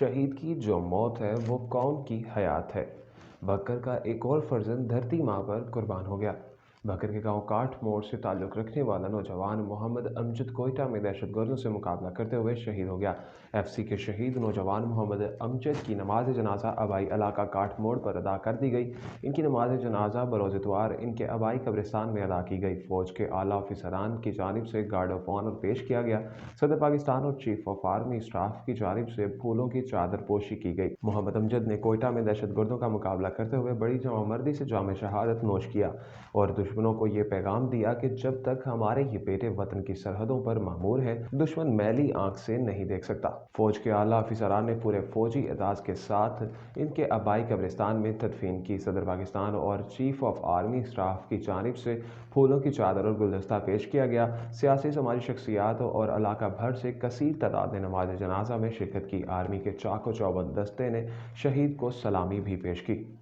शहीद की जो मौत है वो कौम की हयात है। बकर का एक और फर्जंद धरती माँ पर कुर्बान हो गया। बकर के गांव काठ मोड़ से ताल्लुक़ रखने वाला नौजवान मोहम्मद अमजद कोयटा में दहशतगर्दों से मुकाबला करते हुए शहीद हो गया। एफसी के शहीद नौजवान मोहम्मद अमजद की नमाज जनाजा आबाई इलाका काठ मोड़ पर अदा कर दी गई। इनकी नमाज जनाजा बरोज़ इतवार इनके आबाई कब्रिस्तान में अदा की गई। फौज के आला ऑफिसरान की जानिब से गार्ड ऑफ ऑनर पेश किया गया। सदर पाकिस्तान और चीफ ऑफ आर्मी स्टाफ की जानिब से फूलों की चादर पोशी की गई। मोहम्मद अमजद ने कोयटा में दहशतगर्दों का मुकाबला करते हुए बड़ी जवामर्दी से जाम शहादत नोश किया और दुश्मनों को ये पैगाम दिया कि जब तक हमारे ये बेटे वतन की सरहदों पर मामूर हैं, दुश्मन मैली आंख से नहीं देख सकता। फौज के आला अफसरान ने पूरे फौजी एजाज के साथ इनके आबाई कब्रिस्तान में तदफीन की। सदर पाकिस्तान और चीफ ऑफ आर्मी स्टाफ की जानिब से फूलों की चादर और गुलदस्ता पेश किया गया। सियासी समाजी शख्सियात और इलाका भर से कसीर तादाद ने नमाज जनाजा में शिरकत की। आर्मी के चाको चौबंद दस्ते ने शहीद को सलामी भी पेश की।